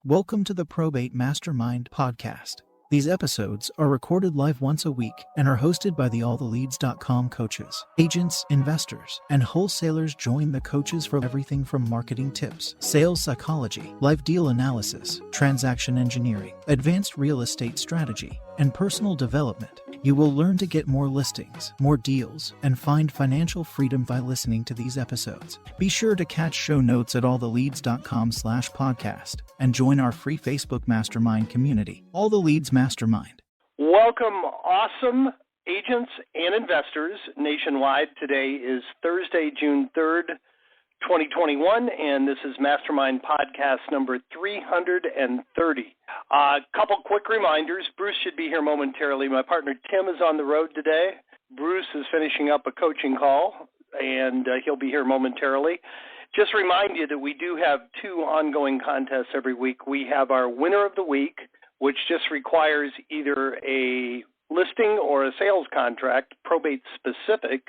Welcome to the Probate Mastermind podcast. These episodes are recorded live once a week and are hosted by the alltheleads.com coaches. Agents, investors, and wholesalers join the coaches for everything from marketing tips, sales psychology, live deal analysis, transaction engineering, advanced real estate strategy, and personal development. You will learn to get more listings, more deals, and find financial freedom by listening to these episodes. Be sure to catch show notes at alltheleads.com/podcast and join our free Facebook mastermind community, All the Leads Mastermind. Welcome, awesome agents and investors nationwide. Today is Thursday, June 3rd, 2021, and this is Mastermind Podcast number 330. A couple quick reminders. Bruce should be here momentarily. My partner Tim is on the road today. Bruce is finishing up a coaching call, and he'll be here momentarily. Just remind you that we do have two ongoing contests every week. We have our Winner of the Week, which just requires either a listing or a sales contract, probate specific.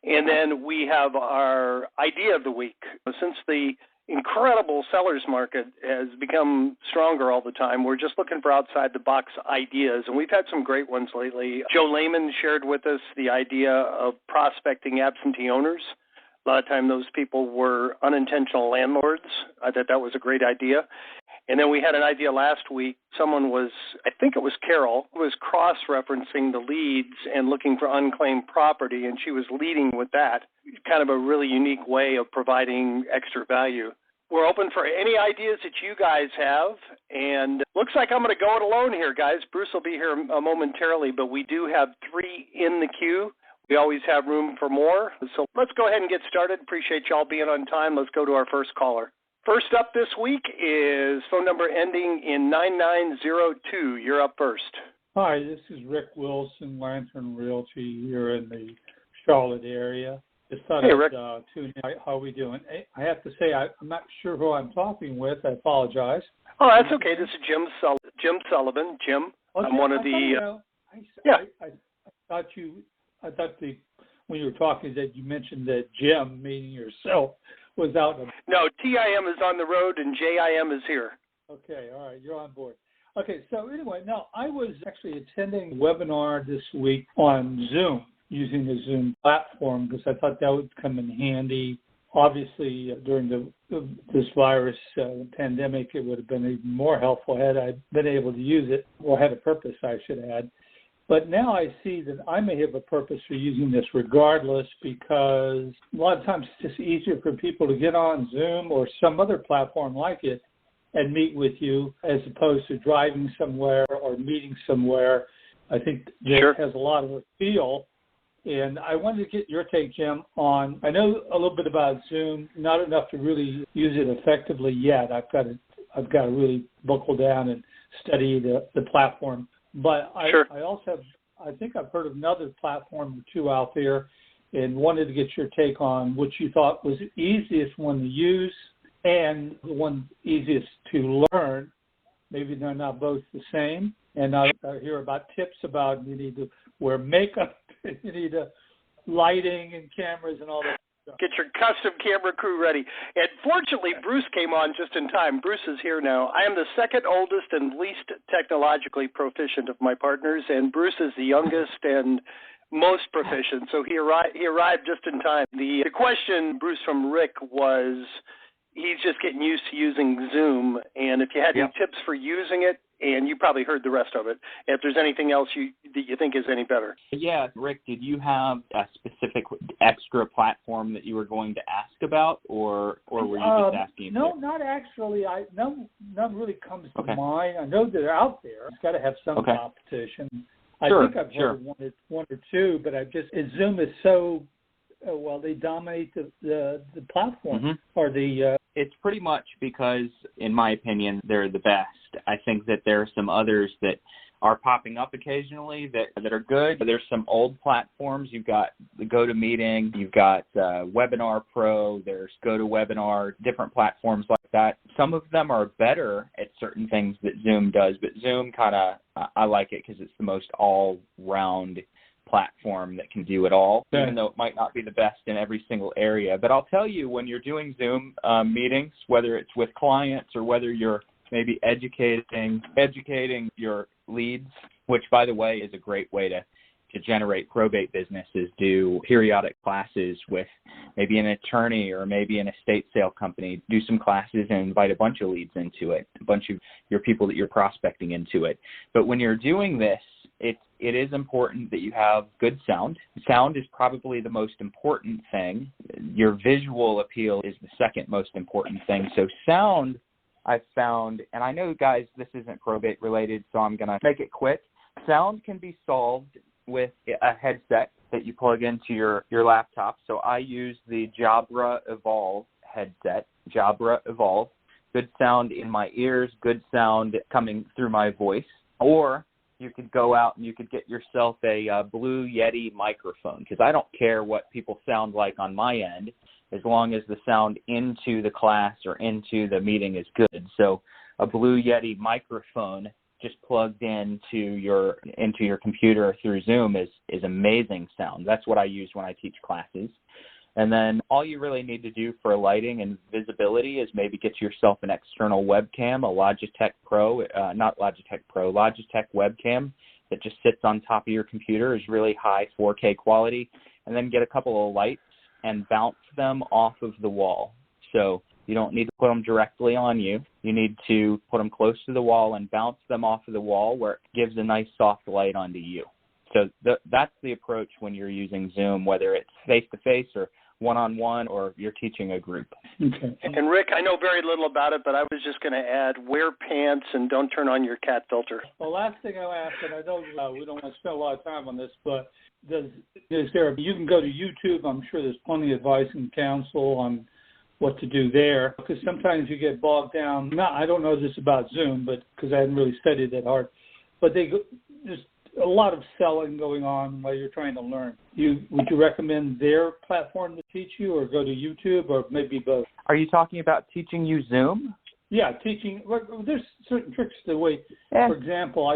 And then we have our Idea of the Week. Since the incredible seller's market has become stronger all the time, we're just looking for outside-the-box ideas, and we've had some great ones lately. Joe Lehman shared with us the idea of prospecting absentee owners. A lot of time those people were unintentional landlords. I thought that was a great idea. And then we had an idea last week. Someone was, I think it was Carol, was cross-referencing the leads and looking for unclaimed property, and she was leading with that. Kind of a really unique way of providing extra value. We're open for any ideas that you guys have, and looks like I'm going to go it alone here, guys. Bruce will be here momentarily, but we do have three in the queue. We always have room for more, so let's go ahead and get started. Appreciate y'all being on time. Let's go to our first caller. First up this week is phone number ending in 9902. You're up first. Hi, this is Rick Wilson, Lantern Realty here in the Charlotte area. Just thought Hey, Rick. Tune in. How are we doing? I have to say, I'm not sure who I'm talking with. I apologize. Oh, that's okay. This is Jim Sullivan. Jim, Okay, I'm one of the... I thought when you were talking that you mentioned that Jim, meaning yourself, was out. No, TIM is on the road and JIM is here. Okay, all right, you're on board. Okay, so anyway, now I was actually attending a webinar this week on Zoom, using the Zoom platform, because I thought that would come in handy. Obviously, during this virus pandemic, it would have been even more helpful had I been able to use it, or had a purpose, I should add. But now I see that I may have a purpose for using this regardless, because a lot of times it's just easier for people to get on Zoom or some other platform like it and meet with you as opposed to driving somewhere or meeting somewhere. I think that has a lot of appeal. And I wanted to get your take, Jim, on, I know a little bit about Zoom, not enough to really use it effectively yet. I've got to really buckle down and study the platform. But I also have, I think I've heard of another platform or two out there, and wanted to get your take on what you thought was the easiest one to use and the one easiest to learn. Maybe they're not both the same. And I hear about tips about you need to wear makeup, you need lighting and cameras and all that. Get your custom camera crew ready. And fortunately, Bruce came on just in time. Bruce is here now. I am the second oldest and least technologically proficient of my partners, and Bruce is the youngest and most proficient. So he arrived just in time. The question, Bruce, from Rick was he's just getting used to using Zoom, and if you had any tips for using it, and you probably heard the rest of it, if there's anything else that you think is any better. Yeah, Rick, did you have a specific extra platform that you were going to ask about, or were you just asking? No, not actually. None really comes to mind. I know they're out there. It's got to have some competition. I think I've heard of one or two, but Zoom is so, they dominate the platform or the... It's pretty much because, in my opinion, they're the best. I think that there are some others that are popping up occasionally that are good. There's some old platforms. You've got the GoToMeeting. You've got Webinar Pro. There's GoToWebinar, different platforms like that. Some of them are better at certain things that Zoom does, but Zoom I like it because it's the most all-round platform that can do it all, even though it might not be the best in every single area. But I'll tell you, when you're doing Zoom meetings, whether it's with clients or whether you're maybe educating your leads, which, by the way, is a great way to generate probate business, is do periodic classes with maybe an attorney or maybe an estate sale company. Do some classes and invite a bunch of leads into it, a bunch of your people that you're prospecting into it. But when you're doing this, it is important that you have good sound. Sound is probably the most important thing. Your visual appeal is the second most important thing. So sound, I've found, and I know, guys, this isn't probate related, so I'm going to make it quick. Sound can be solved with a headset that you plug into your laptop. So I use the Jabra Evolve headset, Jabra Evolve. Good sound in my ears, good sound coming through my voice. Or you could go out and you could get yourself a Blue Yeti microphone, because I don't care what people sound like on my end as long as the sound into the class or into the meeting is good. So a Blue Yeti microphone just plugged into your computer through Zoom is amazing sound. That's what I use when I teach classes. And then all you really need to do for lighting and visibility is maybe get yourself an external webcam, a Logitech webcam that just sits on top of your computer, is really high 4K quality, and then get a couple of lights and bounce them off of the wall. So you don't need to put them directly on you. You need to put them close to the wall and bounce them off of the wall where it gives a nice soft light onto you. So that's the approach when you're using Zoom, whether it's face-to-face or one-on-one or you're teaching a group. Okay. And Rick, I know very little about it, but I was just going to add, wear pants and don't turn on your cat filter. The last thing I'll ask, and I know we don't want to spend a lot of time on this, but you can go to YouTube. I'm sure there's plenty of advice and counsel on what to do there, because sometimes you get bogged down. I don't know this about Zoom, but because I hadn't really studied that hard, but there's a lot of selling going on while you're trying to learn. Would you recommend their platform to teach you, or go to YouTube, or maybe both? Are you talking about teaching you Zoom? Yeah, teaching. There's certain tricks to the way. For example,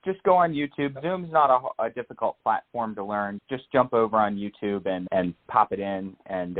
just go on YouTube. Zoom's not a difficult platform to learn. Just jump over on YouTube and pop it in, and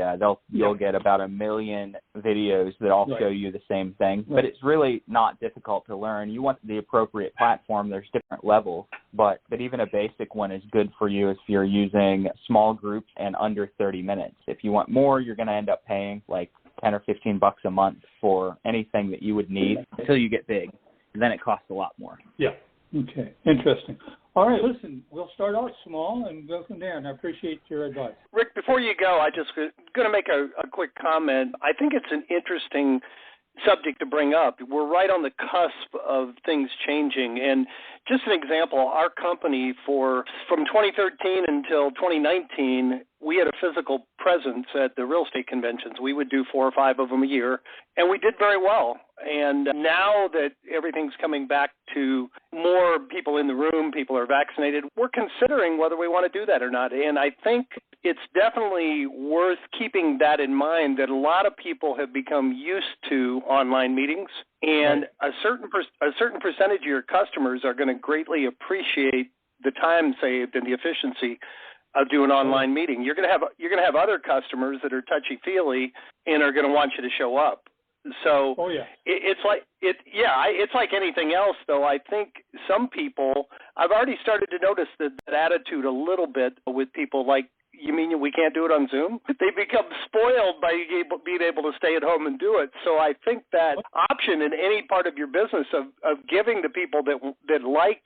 you'll get about 1 million videos that all show you the same thing. But it's really not difficult to learn. You want the appropriate platform. There's different levels, but even a basic one is good for you if you're using small groups and under 30 minutes. If you want more, you're going to end up paying like $10 or $15 a month for anything that you would need until you get big. And then it costs a lot more. Yeah. Okay, interesting. All right, listen, we'll start out small and go from there, and I appreciate your advice. Rick, before you go, I just going to make a quick comment. I think it's an interesting subject to bring up. We're right on the cusp of things changing. And just an example, our company from 2013 until 2019, we had a physical presence at the real estate conventions. We would do 4 or 5 of them a year, and we did very well. And now that everything's coming back to more people in the room, people are vaccinated, we're considering whether we want to do that or not. And I think it's definitely worth keeping that in mind, that a lot of people have become used to online meetings, and a certain percentage of your customers are going to greatly appreciate the time saved and the efficiency of doing an online meeting. You're going to have other customers that are touchy-feely and are going to want you to show up. So it's like anything else, though. I think some people, I've already started to notice that attitude a little bit with people, like, you mean we can't do it on Zoom? They become spoiled by being able to stay at home and do it. So I think that option in any part of your business of giving the people that like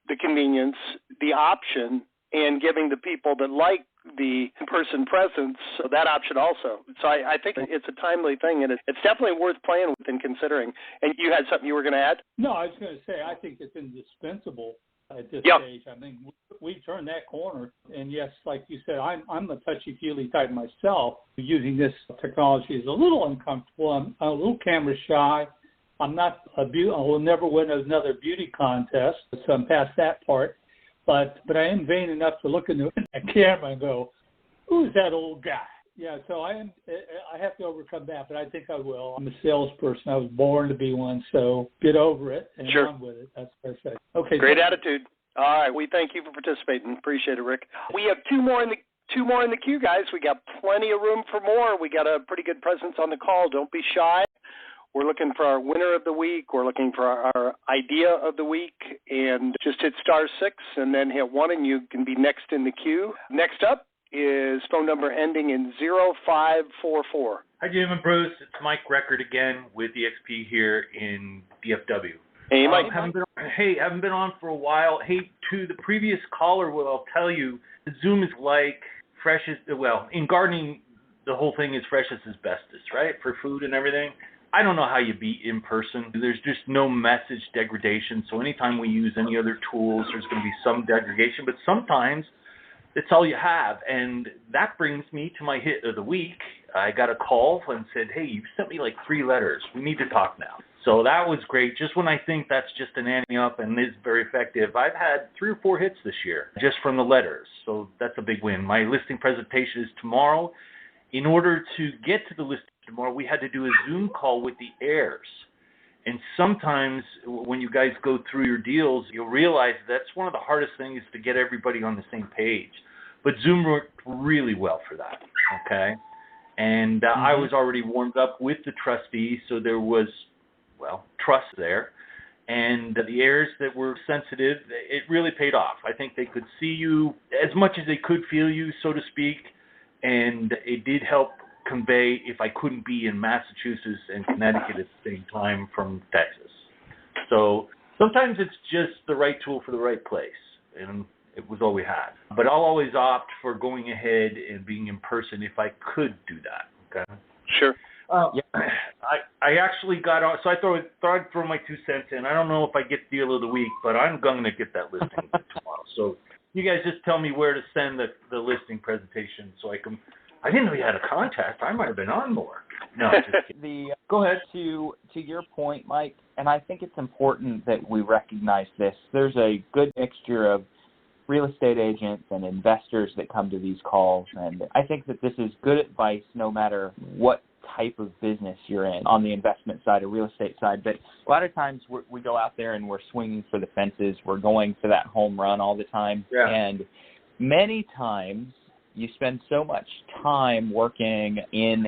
the convenience the option, and giving the people that like the in-person presence that option also. So I think it's a timely thing, and it's definitely worth playing with and considering. And you had something you were going to add? No, I was going to say I think it's indispensable at this stage. I think we've turned that corner. And yes, like you said, I'm a touchy-feely type myself. Using this technology is a little uncomfortable. I'm a little camera shy. I'm not I will never win another beauty contest, so I'm past that part. But I am vain enough to look into a camera and go, who's that old guy? Yeah, so I have to overcome that, but I think I will. I'm a salesperson. I was born to be one, so get over it and on with it. That's what I say. Okay. Great attitude. All right, we thank you for participating. Appreciate it, Rick. We have two more in the queue, guys. We got plenty of room for more. We got a pretty good presence on the call. Don't be shy. We're looking for our winner of the week. We're looking for our idea of the week. And just hit *6 and then hit 1 and you can be next in the queue. Next up is phone number ending in 0544. Hi, Jim and Bruce. It's Mike Record again with EXP here in DFW. Hey, Mike. Haven't been on for a while. Hey, to the previous caller, what I'll tell you, Zoom is like fresh as, well, in gardening, the whole thing is fresh as asbestos, right, for food and everything. I don't know how you beat in person. There's just no message degradation. So anytime we use any other tools, there's going to be some degradation. But sometimes it's all you have. And that brings me to my hit of the week. I got a call and said, hey, you sent me like 3 letters. We need to talk now. So that was great. Just when I think that's just an ante up and is very effective, I've had 3 or 4 hits this year just from the letters. So that's a big win. My listing presentation is tomorrow. In order to get to the listing tomorrow, we had to do a Zoom call with the heirs. And sometimes when you guys go through your deals, you'll realize that's one of the hardest things to get everybody on the same page. But Zoom worked really well for that, okay? And I was already warmed up with the trustee, so there was, well, trust there. And the heirs that were sensitive, it really paid off. I think they could see you as much as they could feel you, so to speak. And it did help convey if I couldn't be in Massachusetts and Connecticut at the same time from Texas. So sometimes it's just the right tool for the right place, and it was all we had. But I'll always opt for going ahead and being in person if I could do that, okay? Sure. I actually got on, so I thought I'd throw my 2 cents in. I don't know if I get deal of the week, but I'm going to get that listing tomorrow. So you guys just tell me where to send the listing presentation so I can. I didn't know you had a contest. I might have been on more. No, just kidding. Go ahead. To your point, Mike, and I think it's important that we recognize this. There's a good mixture of real estate agents and investors that come to these calls, and I think that this is good advice no matter what type of business you're in, on the investment side or real estate side. But a lot of times we go out there and we're swinging for the fences. We're going for that home run all the time. Yeah. And many times you spend so much time working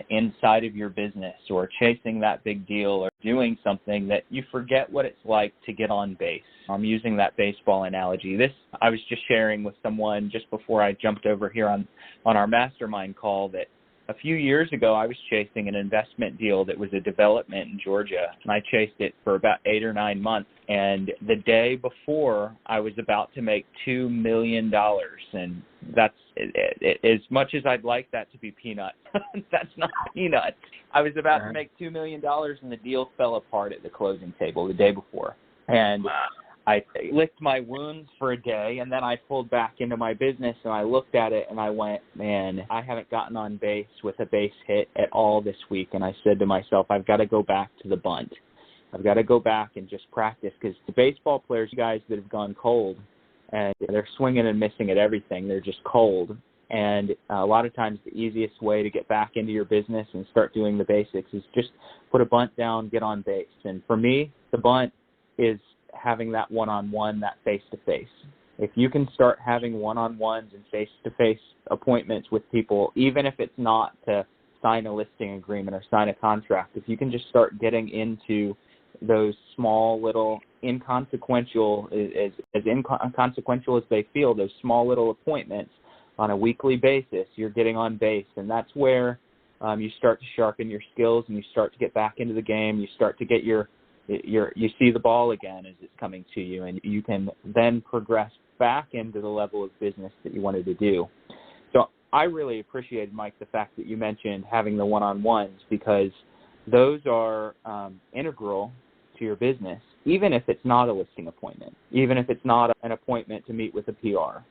inside of your business or chasing that big deal or doing something that you forget what it's like to get on base. I'm using that baseball analogy. This I was just sharing with someone just before I jumped over here on our mastermind call that a few years ago, I was chasing an investment deal that was a development in Georgia, and I chased it for about 8 or 9 months. And the day before, I was about to make $2 million, and that's as much as I'd like that to be peanuts. That's not peanuts. I was about to make $2 million, and the deal fell apart at the closing table the day before. And I licked my wounds for a day, and then I pulled back into my business, and I looked at it, and I went, man, I haven't gotten on base with a base hit at all this week. And I said to myself, I've got to go back to the bunt. I've got to go back and just practice, because the baseball players, guys that have gone cold, and they're swinging and missing at everything. They're just cold. And a lot of times the easiest way to get back into your business and start doing the basics is just put a bunt down, get on base. And for me, the bunt is having that one-on-one, that face-to-face. If you can start having one-on-ones and face-to-face appointments with people, even if it's not to sign a listing agreement or sign a contract, if you can just start getting into those small little inconsequential, as inconsequential as they feel, those small little appointments on a weekly basis, you're getting on base. And that's where you start to sharpen your skills and you start to get back into the game. You start to get you see the ball again as it's coming to you, and you can then progress back into the level of business that you wanted to do. So I really appreciated, Mike, the fact that you mentioned having the one-on-ones, because those are integral to your business, even if it's not a listing appointment, even if it's not an appointment to meet with a PR.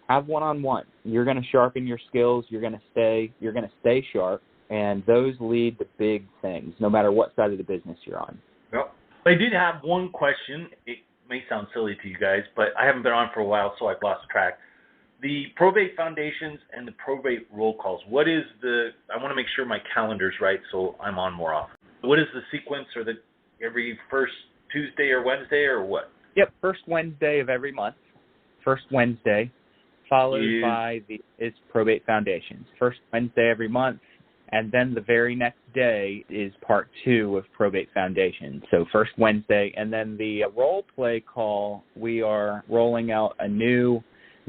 Have one-on-one. You're going to sharpen your skills. You're going to stay sharp, and those lead to big things, no matter what side of the business you're on. Yep. I did have one question. It may sound silly to you guys, but I haven't been on for a while, so I've lost track. The probate foundations and the probate roll calls, I want to make sure my calendar's right so I'm on more often. What is the sequence, or every first Tuesday or Wednesday, or what? Yep, first Wednesday of every month. First Wednesday, followed by is probate foundations. First Wednesday every month, And then the very next day is part 2 of Probate Foundation. So first Wednesday, and then the role play call, we are rolling out a new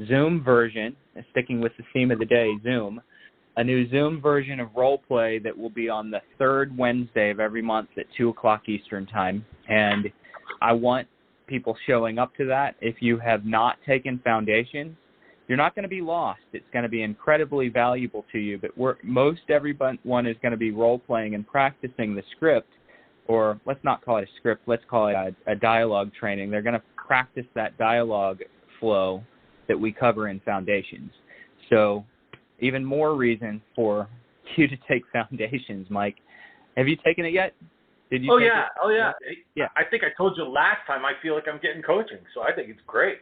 Zoom version, sticking with the theme of the day, Zoom, a new Zoom version of role play that will be on the third Wednesday of every month at 2 o'clock Eastern time. And I want people showing up to that. If you have not taken Foundation, you're not going to be lost. It's going to be incredibly valuable to you, but most everyone is going to be role-playing and practicing the script, or let's not call it a script, let's call it a dialogue training. They're going to practice that dialogue flow that we cover in Foundations. So even more reason for you to take Foundations, Mike. Have you taken it yet? Did you? Oh, yeah. Yeah. I think I told you last time I feel like I'm getting coaching, so I think it's great.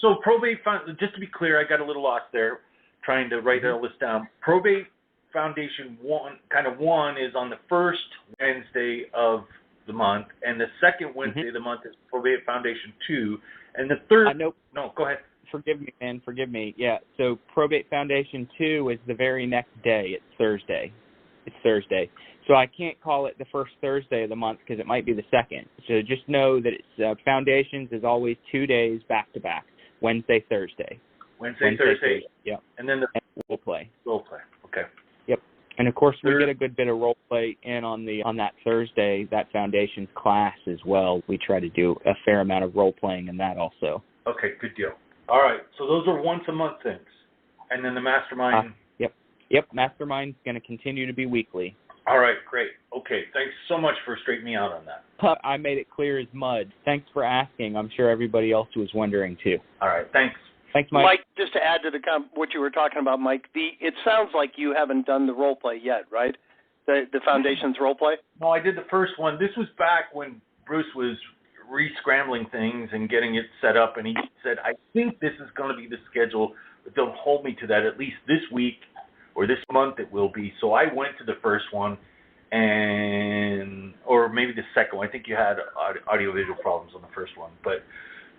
So Probate, just to be clear, I got a little lost there trying to write all this down. Probate Foundation 1 is on the first Wednesday of the month, and the second Wednesday of the month is Probate Foundation 2, and the third... No, go ahead. Forgive me, man. Forgive me. Yeah, so Probate Foundation 2 is the very next day. It's Thursday. So I can't call it the first Thursday of the month because it might be the second. So just know that it's Foundations is always 2 days back-to-back. Wednesday, Thursday. Wednesday, Thursday. Yep. And then the role play. Okay. Yep. And of course, we get a good bit of role play in on that Thursday, that Foundations class as well. We try to do a fair amount of role playing in that also. Okay, good deal. All right. So those are once a month things, and then the Mastermind. Yep. Mastermind's going to continue to be weekly. All right, great. Okay, thanks so much for straightening me out on that. I made it clear as mud. Thanks for asking. I'm sure everybody else was wondering too. All right, thanks. Thanks, Mike. Mike, just to add to what you were talking about, Mike, it sounds like you haven't done the role play yet, right? The Foundation's role play? No, I did the first one. This was back when Bruce was re-scrambling things and getting it set up, and he said, I think this is going to be the schedule, but don't hold me to that. At least this week or this month it will be. So I went to the first one, or maybe the second one. I think you had audio-visual problems on the first one, but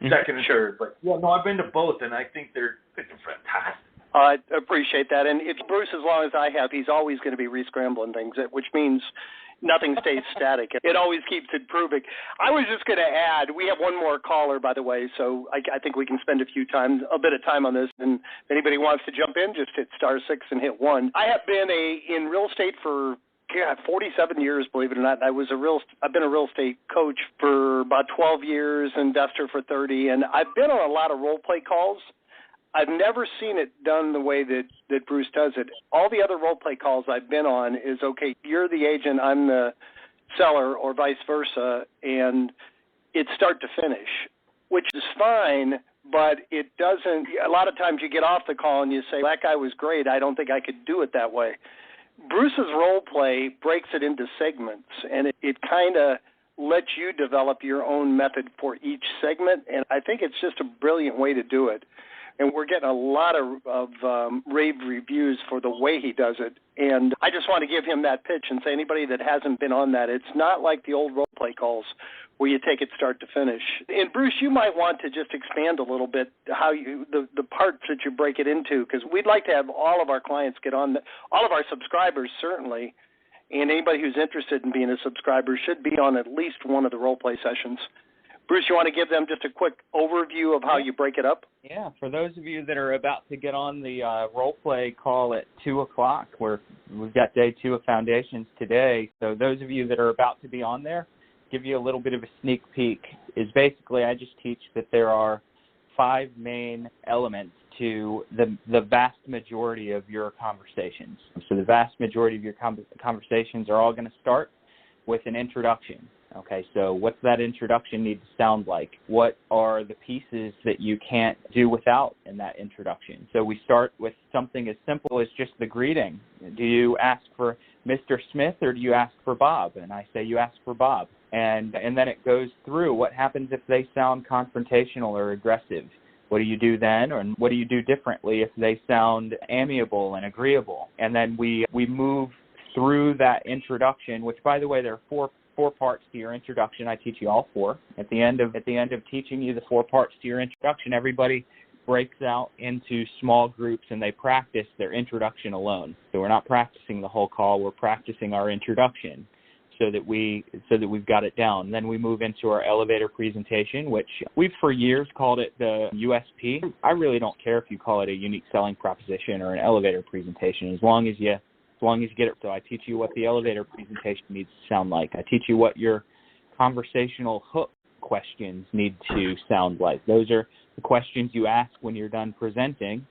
second and third. But yeah, no, I've been to both, and I think they're fantastic. I appreciate that. And if Bruce, as long as I have, he's always going to be re-scrambling things, which means nothing stays static. It always keeps improving. I was just going to add, we have one more caller, by the way, so I think we can spend a bit of time on this. And if anybody wants to jump in, just hit *6 and hit 1. I have been in real estate for 47 years, believe it or not. I've been a real estate coach for about 12 years, investor for 30, and I've been on a lot of role play calls. I've never seen it done the way that Bruce does it. All the other role play calls I've been on is, okay, you're the agent, I'm the seller, or vice versa, and it's start to finish, which is fine, but it doesn't. A lot of times you get off the call and you say, that guy was great, I don't think I could do it that way. Bruce's role play breaks it into segments, and it kind of lets you develop your own method for each segment, and I think it's just a brilliant way to do it. And we're getting a lot of rave reviews for the way he does it. And I just want to give him that pitch and say, anybody that hasn't been on that, it's not like the old role play calls where you take it start to finish. And Bruce, you might want to just expand a little bit how the parts that you break it into, because we'd like to have all of our clients get on, all of our subscribers certainly, and anybody who's interested in being a subscriber should be on at least one of the role play sessions. Bruce, you want to give them just a quick overview of how you break it up? Yeah, for those of you that are about to get on the role play call at 2 o'clock, we've got day 2 of Foundations today. So those of you that are about to be on there, give you a little bit of a sneak peek, is basically I just teach that there are 5 main elements to the vast majority of your conversations. So the vast majority of your conversations are all going to start with an introduction. Okay, so what's that introduction need to sound like? What are the pieces that you can't do without in that introduction? So we start with something as simple as just the greeting. Do you ask for Mr. Smith or do you ask for Bob? And I say you ask for Bob. And then it goes through what happens if they sound confrontational or aggressive. What do you do then? Or what do you do differently if they sound amiable and agreeable? And then we move through that introduction, which, by the way, there are four parts to your introduction. I teach you all 4. At the end of teaching you the 4 parts to your introduction, everybody breaks out into small groups and they practice their introduction alone. So we're not practicing the whole call, we're practicing our introduction so that we've got it down. Then we move into our elevator presentation, which we've for years called it the USP. I really don't care if you call it a unique selling proposition or an elevator presentation, as long as you get it. So I teach you what the elevator presentation needs to sound like. I teach you what your conversational hook questions need to sound like. Those are the questions you ask when you're done presenting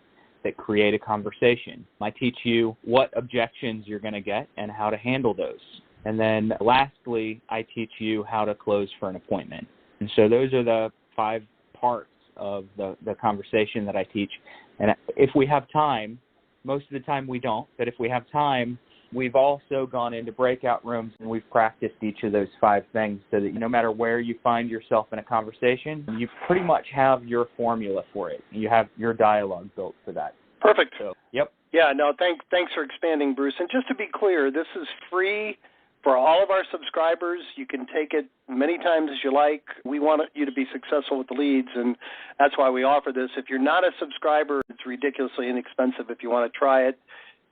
that create a conversation. I teach you what objections you're going to get and how to handle those. And then lastly, I teach you how to close for an appointment. And so those are the 5 parts of the conversation that I teach. And if we have time, most of the time we don't, but if we have time, we've also gone into breakout rooms and we've practiced each of those 5 things so that no matter where you find yourself in a conversation, you pretty much have your formula for it. You have your dialogue built for that. Perfect. So, yep. Yeah, no, thanks for expanding, Bruce. And just to be clear, this is free for all of our subscribers. You can take it many times as you like. We want you to be successful with the leads, and that's why we offer this. If you're not a subscriber, it's ridiculously inexpensive if you want to try it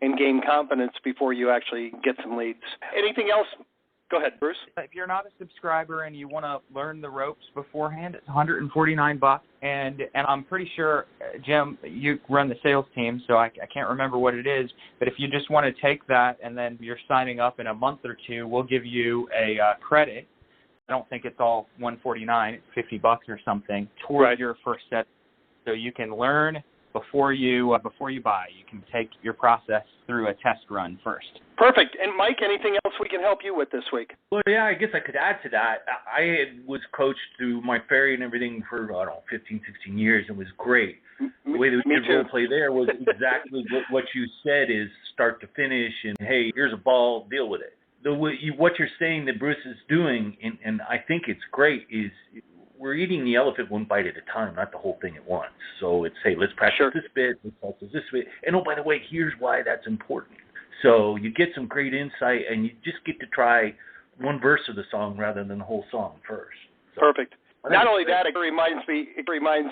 and gain confidence before you actually get some leads. Anything else? Go ahead, Bruce. If you're not a subscriber and you want to learn the ropes beforehand, it's $149. And I'm pretty sure, Jim, you run the sales team, so I can't remember what it is. But if you just want to take that and then you're signing up in a month or two, we'll give you a credit. I don't think it's all $149. It's $50 or something toward your first set, so you can learn before you buy. You can take your process through a test run first. Perfect. And Mike, anything else we can help you with this week? Well, yeah, I guess I could add to that. I was coached through my ferry and everything for, 15, 16 years. It was great. The way that we did role play there was exactly what you said, is start to finish and, hey, here's a ball, deal with it. What you're saying that Bruce is doing, and I think it's great, is we're eating the elephant one bite at a time, not the whole thing at once. So it's, hey, let's practice this bit, let's practice this bit. And, oh, by the way, here's why that's important. So you get some great insight, and you just get to try one verse of the song rather than the whole song first. So, perfect. Not only that, it reminds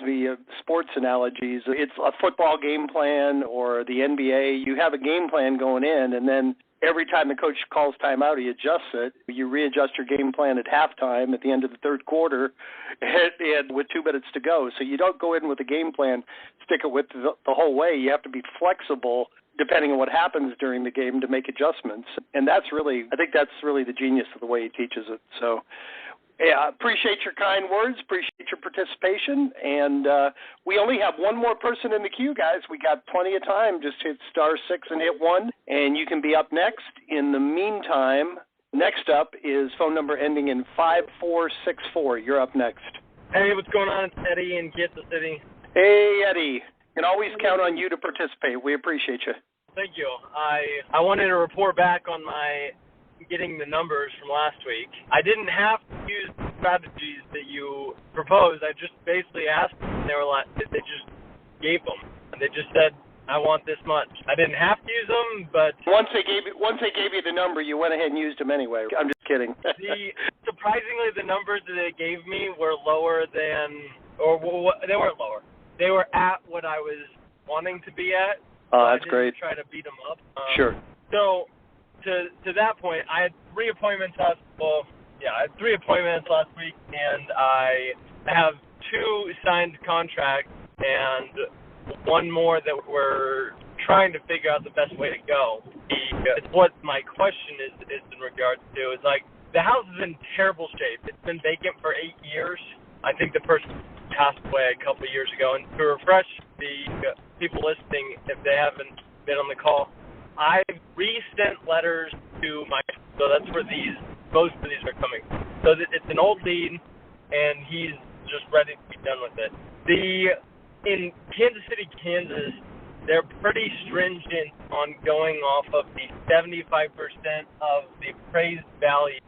me of sports analogies. It's a football game plan or the NBA. You have a game plan going in, and then every time the coach calls timeout, he adjusts it. You readjust your game plan at halftime at the end of the third quarter and with 2 minutes to go. So you don't go in with a game plan, stick it with the whole way. You have to be flexible depending on what happens during the game to make adjustments. And I think that's really the genius of the way he teaches it. So yeah, appreciate your kind words, appreciate your participation, and we only have one more person in the queue, guys. We got plenty of time. Just hit *6 and hit 1, and you can be up next. In the meantime, next up is phone number ending in 5464. You're up next. Hey, what's going on? It's Eddie in Kansas City. Hey, Eddie. Can always count on you to participate. We appreciate you. Thank you. I wanted to report back on my getting the numbers from last week. I didn't have to use the strategies that you proposed. I just basically asked them, and they just gave them. They just said, I want this much. I didn't have to use them, but once they gave you the number, you went ahead and used them anyway. I'm just kidding. Surprisingly, the numbers that they gave me were lower than, they weren't lower. They were at what I was wanting to be at. Oh, that's great. Try to beat them up. Sure. So to that point, I had 3 appointments last week, and I have 2 signed contracts and 1 more that we're trying to figure out the best way to go. What my question is in regards to is, like, the house is in terrible shape. It's been vacant for 8 years. I think the person passed away a couple of years ago. And to refresh the people listening, if they haven't been on the call, I've resent letters to so that's where most of these are coming from. So it's an old lead, and he's just ready to be done with it. In Kansas City, Kansas, they're pretty stringent on going off of the 75% of the appraised value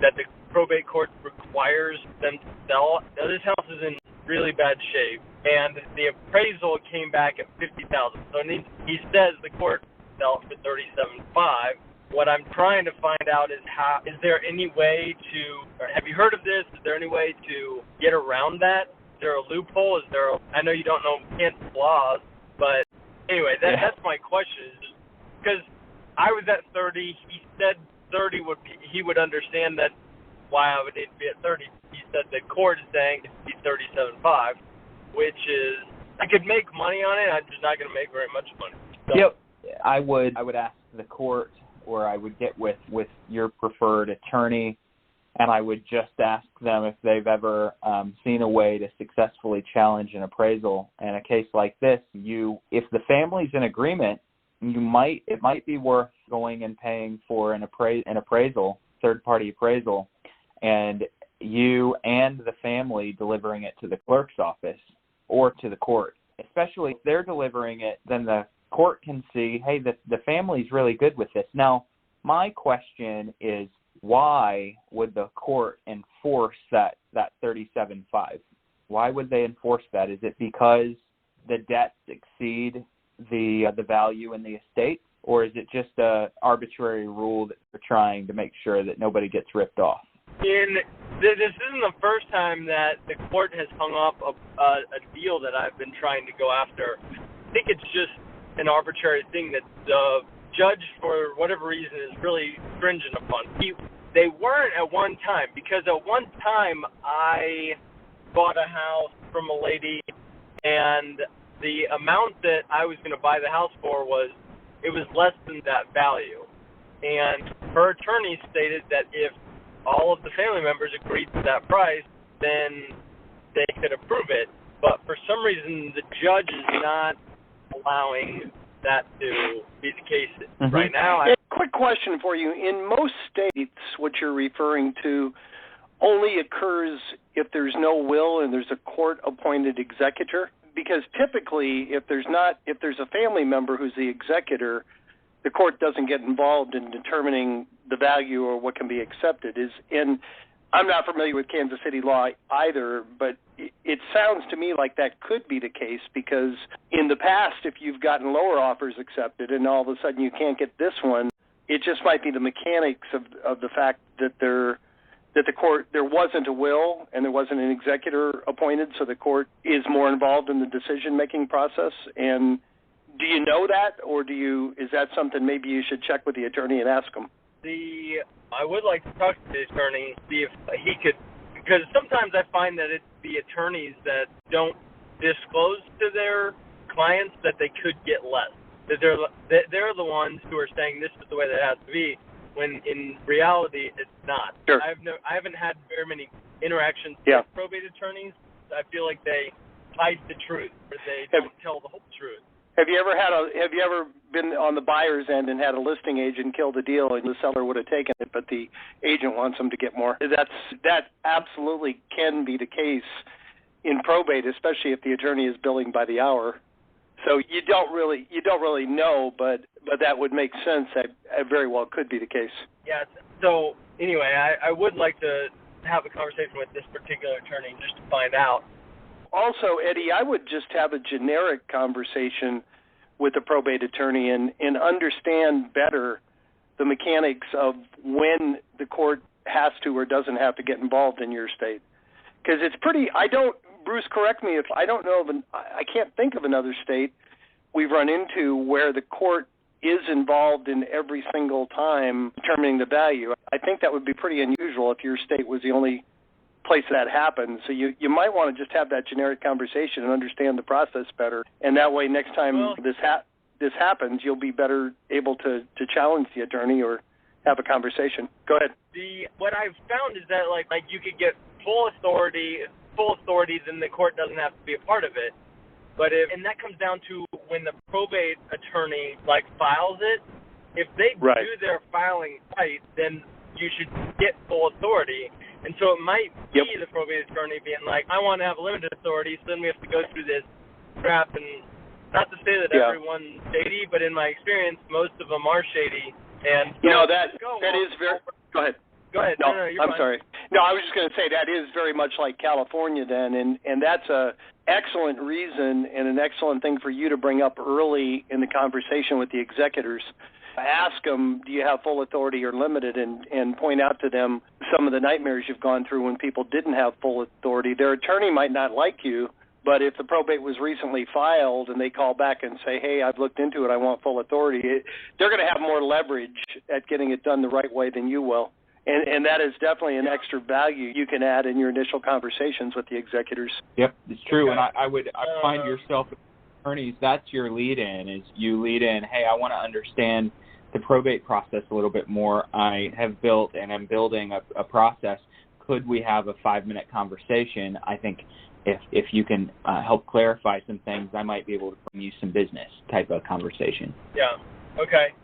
that the probate court requires them to sell. Now, this house is in really bad shape, and the appraisal came back at $50,000. So he says the court sell for $37,500. What I'm trying to find out is is there any way to, or have you heard of this? Is there any way to get around that? there a loophole? I know you don't know Kansas laws, but anyway, that's my question. Because I was at 30. He said 30 he would understand that why I would need to be at 30. He said the court is saying it should be 37.5, which is, I could make money on it. I'm just not going to make very much money. So. Yep. I would ask the court, or I would get with your preferred attorney, and I would just ask them if they've ever seen a way to successfully challenge an appraisal. In a case like this, if the family's in agreement, it might be worth going and paying for an appraisal, third-party appraisal, and you and the family delivering it to the clerk's office or to the court. Especially if they're delivering it, then the court can see, hey, the family's really good with this. Now, my question is, why would the court enforce that 37.5? Why would they enforce that? Is it because the debts exceed the value in the estate, or is it just an arbitrary rule that they're trying to make sure that nobody gets ripped off? This isn't the first time that the court has hung up a deal that I've been trying to go after. I think it's just an arbitrary thing that the judge, for whatever reason, is really stringent upon. They weren't at one time, because at one time I bought a house from a lady, and the amount that I was going to buy the house for was less than that value. And her attorney stated that if all of the family members agreed to that price, then they could approve it. But for some reason, the judge is not allowing that to be the case right now. Quick question for you. In most states, what you're referring to only occurs if there's no will and there's a court-appointed executor. Because typically, if there's a family member who's the executor, the court doesn't get involved in determining the value or what can be accepted. And I'm not familiar with Kansas City law either, but it sounds to me like that could be the case, because in the past, if you've gotten lower offers accepted and all of a sudden you can't get this one, it just might be the mechanics of the fact that there wasn't a will and there wasn't an executor appointed, so the court is more involved in the decision-making process. And do you know that, or is that something maybe you should check with the attorney and ask him? I would like to talk to the attorney, see if he could, because sometimes I find that it's the attorneys that don't disclose to their clients that they could get less. That they're the ones who are saying this is the way that it has to be, when in reality it's not. Sure. I haven't had very many interactions with probate attorneys. I feel like they hide the truth, or they don't tell the whole truth. Have you ever been on the buyer's end and had a listing agent kill the deal and the seller would have taken it, but the agent wants them to get more? That absolutely can be the case in probate, especially if the attorney is billing by the hour. So you don't really know, but that would make sense. That very well could be the case. Yeah. So anyway, I would like to have a conversation with this particular attorney just to find out. Also, Eddie, I would just have a generic conversation with a probate attorney and understand better the mechanics of when the court has to or doesn't have to get involved in your state. Because it's Bruce, correct me if I don't know I can't think of another state we've run into where the court is involved in every single time determining the value. I think that would be pretty unusual if your state was the only place that happens. So you might want to just have that generic conversation and understand the process better. And that way, next time this happens, you'll be better able to challenge the attorney or have a conversation. Go ahead. What I've found is that like you could get full authority, then the court doesn't have to be a part of it. And that comes down to when the probate attorney files it. If they do their filing right, then you should get full authority. And so it might be the probate attorney being like, I want to have a limited authority, so then we have to go through this crap. And not to say that everyone's shady, but in my experience, most of them are shady. And so that is very. Go ahead. Go ahead. No, you're I'm fine. sorry. No, I was just going to say that is very much like California then, and that's a excellent reason and an excellent thing for you to bring up early in the conversation with the executors, ask them, do you have full authority or limited, and point out to them some of the nightmares you've gone through when people didn't have full authority. Their attorney might not like you, but if the probate was recently filed and they call back and say, hey, I've looked into it, I want full authority, they're going to have more leverage at getting it done the right way than you will. And that is definitely an extra value you can add in your initial conversations with the executors. Yep, it's true. And I find yourself, attorneys, that's your lead in, is you lead in, hey, I want to understand the probate process a little bit more. I have built and I'm building a process. Could we have a 5-minute conversation? I think if you can help clarify some things, I might be able to bring you some business type of conversation. Yeah, okay.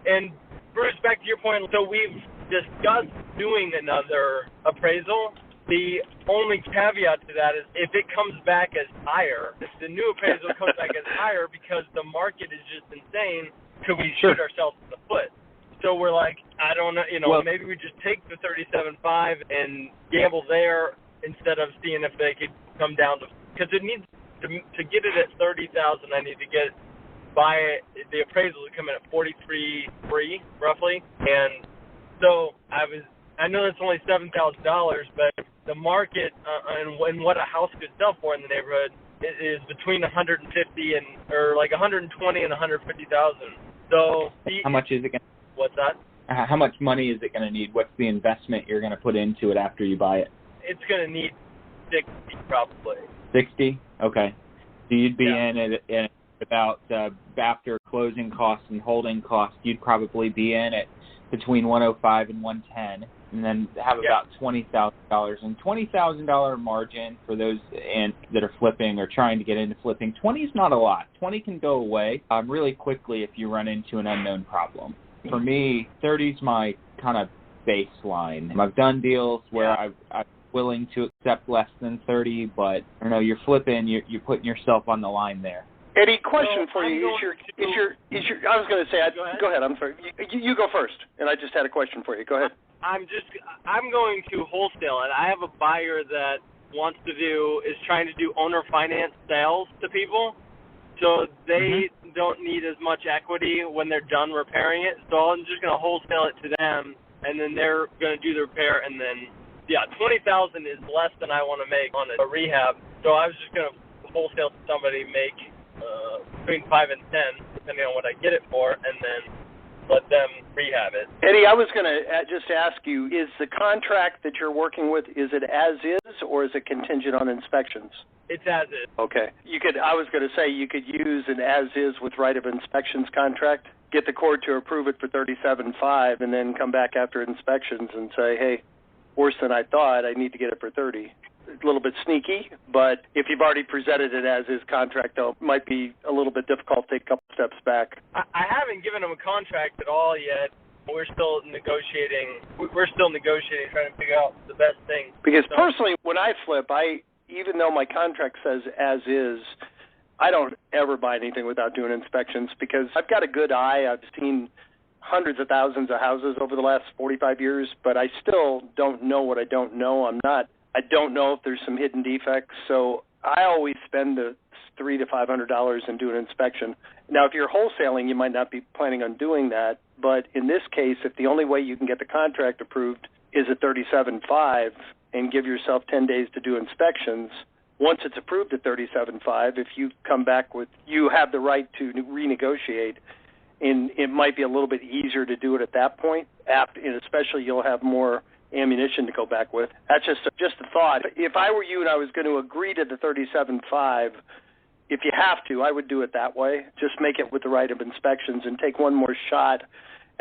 And Bruce, back to your point, so we've discussed doing another appraisal. The only caveat to that is if it comes back as higher, if the new appraisal comes back as higher because the market is just insane, could we shoot ourselves in the foot? So we're like, I don't know, maybe we just take the 37.5 and gamble there instead of seeing if they could come down to, because it needs to get it at 30,000. I need to buy it. The appraisal is coming at 43.3 roughly, and so I know it's only $7,000, but the market and what a house could sell for in the neighborhood is between 150 or like 120 and 150,000. So how much is it going? What's that? How much money is it going to need? What's the investment you're going to put into it after you buy it? It's going to need 60 probably. 60? Okay. So you'd be in about after closing costs and holding costs, you'd probably be in at between 105 and 110, and then have about $20,000 and $20,000 margin for those that are flipping or trying to get into flipping. 20 is not a lot. 20 can go away really quickly if you run into an unknown problem. For me, 30 is my kind of baseline. I've done deals where I'm willing to accept less than 30, but I don't know, you're flipping, you're putting yourself on the line there. Eddie, question for you. I was going to say, go ahead. I'm sorry. You go first, and I just had a question for you. Go ahead. I'm going to wholesale it. I have a buyer that is trying to do owner finance sales to people, so they don't need as much equity when they're done repairing it. So I'm just going to wholesale it to them, and then they're going to do the repair, and then $20,000 is less than I want to make on a rehab. So I was just going to wholesale to somebody, make between 5 and 10, depending on what I get it for, and then let them rehab it. Eddie, I was going to just ask you, is the contract that you're working with, is it as is, or is it contingent on inspections? It's as is. Okay. I was going to say you could use an as is with right of inspections contract, get the court to approve it for 37.5, and then come back after inspections and say, hey, worse than I thought, I need to get it for 30. A little bit sneaky, but if you've already presented it as is contract, though, it might be a little bit difficult to take a couple steps back. I haven't given them a contract at all yet. We're still negotiating, trying to figure out the best thing. Because personally, when I flip, even though my contract says as is, I don't ever buy anything without doing inspections because I've got a good eye. I've seen hundreds of thousands of houses over the last 45 years, but I still don't know what I don't know. I don't know if there's some hidden defects, so I always spend the $300 to $500 and do an inspection. Now, if you're wholesaling, you might not be planning on doing that, but in this case, if the only way you can get the contract approved is at 37.5 and give yourself 10 days to do inspections, once it's approved at 37.5, if you come back with, you have the right to renegotiate, and it might be a little bit easier to do it at that point, and especially you'll have more ammunition to go back with. That's just a thought. If I were you and I was going to agree to the 37.5, if you have to, I would do it that way. Just make it with the right of inspections and take one more shot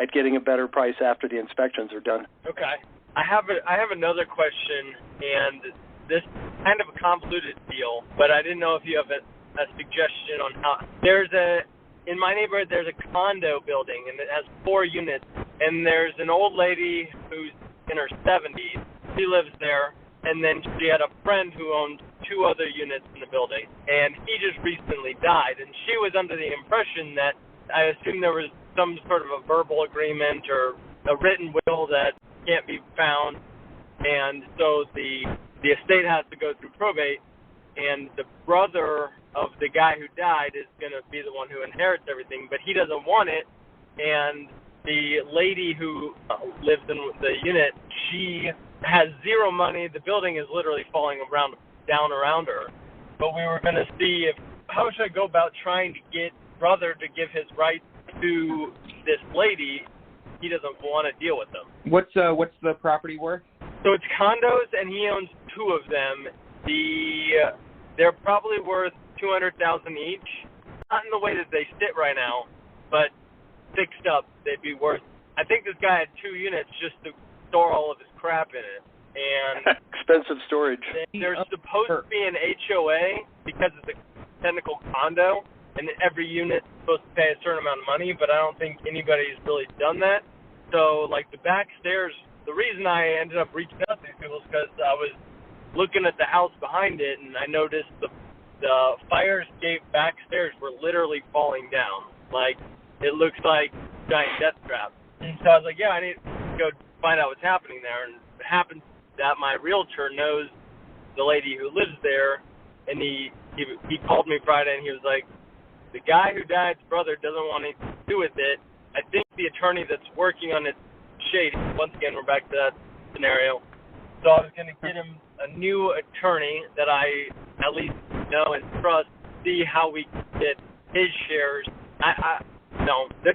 at getting a better price after the inspections are done. Okay. I have another question, and this is kind of a convoluted deal, but I didn't know if you have a suggestion on how. In my neighborhood, there's a condo building, and it has 4 units, and there's an old lady who's in her 70s. She lives there, and then she had a friend who owned 2 other units in the building, and he just recently died, and she was under the impression that, I assume there was some sort of a verbal agreement or a written will that can't be found, and so the estate has to go through probate, and the brother of the guy who died is going to be the one who inherits everything, but he doesn't want it and the lady who lives in the unit, she has zero money. The building is literally falling down around her. But we were going to see how should I go about trying to get brother to give his rights to this lady. He doesn't want to deal with them. What's the property worth? So it's condos, and he owns two of them. They're probably worth $200,000 each. Not in the way that they sit right now, but fixed up, they'd be worth. I think this guy had two units just to store all of his crap in it. And expensive storage. There's supposed to be an HOA because it's a technical condo, and every unit's supposed to pay a certain amount of money, but I don't think anybody's really done that. So, like, the back stairs, the reason I ended up reaching out to these people is because I was looking at the house behind it, and I noticed the fire escape back stairs were literally falling down. Like, it looks like giant death trap. And so I was like, yeah, I need to go find out what's happening there. And it happens that my realtor knows the lady who lives there, and he called me Friday, and he was like, the guy who died's brother doesn't want anything to do with it. I think the attorney that's working on it shady. Once again, we're back to that scenario. So I was going to get him a new attorney that I at least know and trust, see how we can get his shares.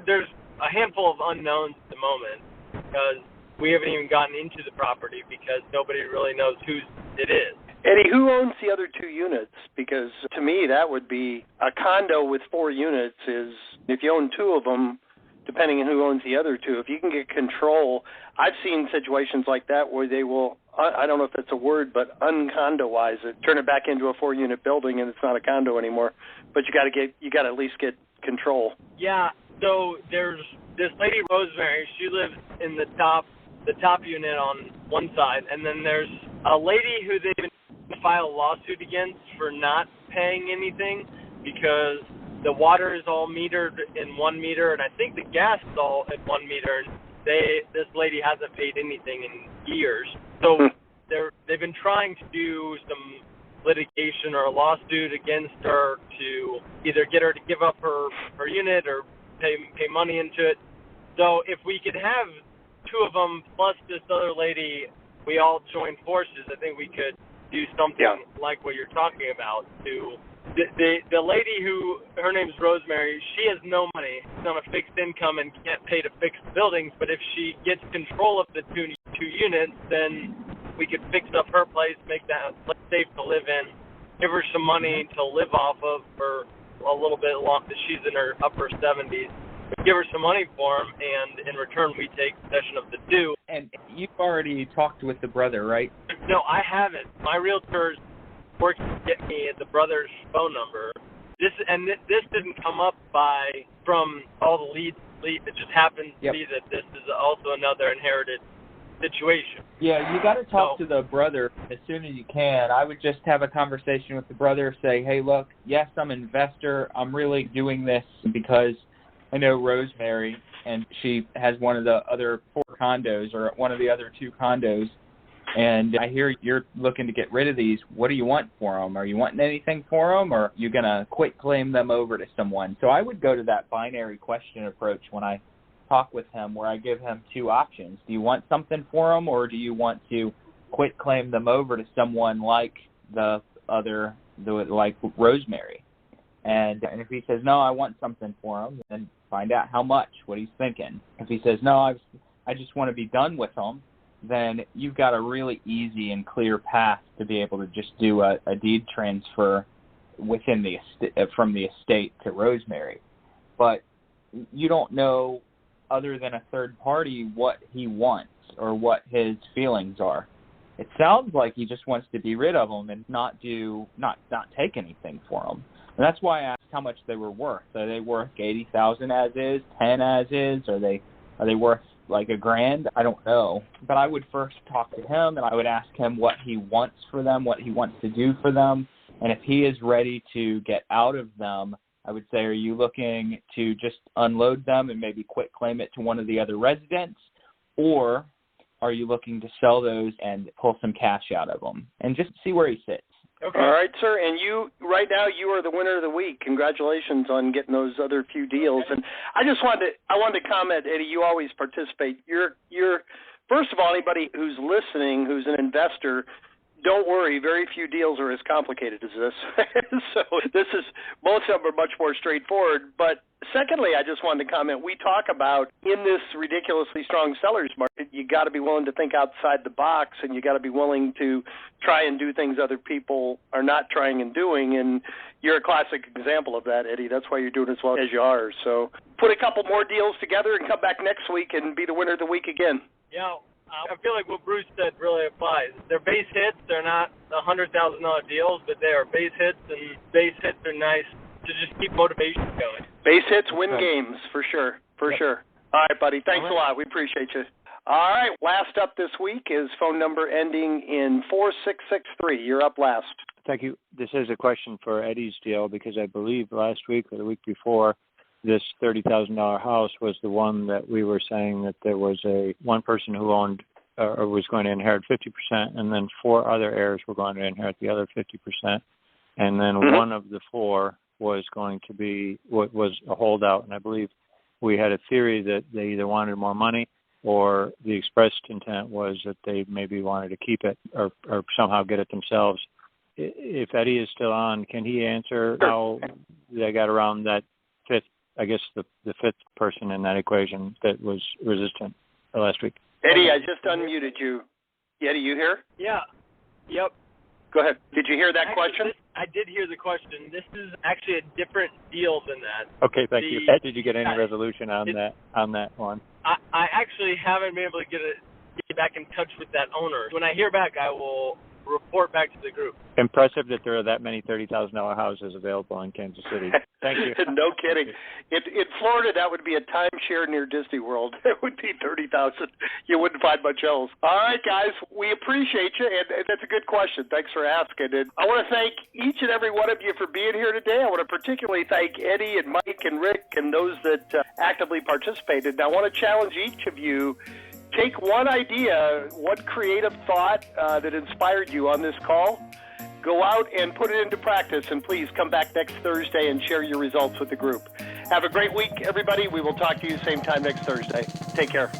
There's a handful of unknowns at the moment because we haven't even gotten into the property because nobody really knows whose it is. Eddie, who owns the other two units? Because to me, that would be a condo with 4 units is, if you own 2 of them, depending on who owns the other 2, if you can get control. I've seen situations like that where they will, I don't know if that's a word, but uncondoize it, turn it back into a 4-unit building, and it's not a condo anymore. But you got to at least get control. Yeah. So there's this lady Rosemary. She lives in the top unit on one side, and then there's a lady who they've been file a lawsuit against for not paying anything because the water is all metered in 1 meter, and I think the gas is all at 1 meter. And this lady hasn't paid anything in years. So they've been trying to do some litigation or a lawsuit against her to either get her to give up her unit or pay money into it. So if we could have 2 of them plus this other lady, we all join forces, I think we could do something like what you're talking about. The lady who, her name's Rosemary, she has no money. She's on a fixed income and can't pay to fix the buildings, but if she gets control of the two units, then we could fix up her place, make that safe to live in, give her some money to live off of for a little bit longer. She's in her upper 70s. Give her some money for him, and in return we take possession of the 2. And you've already talked with the brother, right? No, I haven't. My realtor's working to get me the brother's phone number. This didn't come up from all the leads. It just happens to be that this is also another inherited situation. Yeah, you got to talk to the brother as soon as you can. I would just have a conversation with the brother, say, hey, look, yes, I'm an investor. I'm really doing this because I know Rosemary, and she has one of the other 4 condos or one of the other 2 condos, and I hear you're looking to get rid of these. What do you want for them? Are you wanting anything for them, or are you going to quit claim them over to someone? So I would go to that binary question approach when I talk with him, where I give him 2 options. Do you want something for them, or do you want to quit claim them over to someone like like Rosemary? And if he says, no, I want something for him, then find out how much, what he's thinking. If he says, no, I just want to be done with them, then you've got a really easy and clear path to be able to just do a deed transfer within from the estate to Rosemary. But you don't know, other than a third party, what he wants or what his feelings are. It sounds like he just wants to be rid of them and not take anything for them. And that's why I asked how much they were worth. Are they worth $80,000 as is, 10 as is? Are they worth like $1,000? I don't know. But I would first talk to him, and I would ask him what he wants for them, what he wants to do for them. And if he is ready to get out of them, I would say, are you looking to just unload them and maybe quit claim it to one of the other residents? Or are you looking to sell those and pull some cash out of them? And just see where he sits. Okay. All right, sir. And right now, you are the winner of the week. Congratulations on getting those other few deals. Okay. And I wanted to comment, Eddie. You always participate. You're first of all, anybody who's listening, who's an investor, don't worry. Very few deals are as complicated as this. So most of them are much more straightforward. But secondly, I just wanted to comment. We talk about in this ridiculously strong seller's market, you got to be willing to think outside the box, and you got to be willing to try and do things other people are not trying and doing. And you're a classic example of that, Eddie. That's why you're doing as well as you are. So put a couple more deals together and come back next week and be the winner of the week again. Yeah. I feel like what Bruce said really applies. They're base hits. They're not $100,000 deals, but they are base hits, and base hits are nice to just keep motivation going. Base hits win games, for sure, sure. All right, buddy. Thanks a lot. We appreciate you. All right. Last up this week is phone number ending in 4663. You're up last. Thank you. This is a question for Eddie's deal because I believe last week or the week before, this $30,000 house was the one that we were saying that there was one person who owned or was going to inherit 50%, and then 4 other heirs were going to inherit the other 50%, and then one of the 4 was going to be was a holdout. And I believe we had a theory that they either wanted more money or the expressed intent was that they maybe wanted to keep it or somehow get it themselves. If Eddie is still on, can he answer how they got around that fifth? I guess the fifth person in that equation that was resistant last week. Eddie, I just unmuted you. Eddie, you here? Yeah. Yep. Go ahead. Did you hear that question? I did hear the question. This is actually a different deal than that. Okay, thank you. Did you get any resolution on that one? I actually haven't been able to get back in touch with that owner. When I hear back, I will report back to the group. Impressive that there are that many $30,000 houses available in Kansas City. Thank you. No kidding. In Florida, that would be a timeshare near Disney World. It would be 30,000. You wouldn't find much else. All right, guys, we appreciate you, and that's a good question. Thanks for asking. And I want to thank each and every one of you for being here today. I want to particularly thank Eddie and Mike and Rick and those that actively participated. And I want to challenge each of you. Take one idea, one creative thought that inspired you on this call. Go out and put it into practice, and please come back next Thursday and share your results with the group. Have a great week, everybody. We will talk to you same time next Thursday. Take care.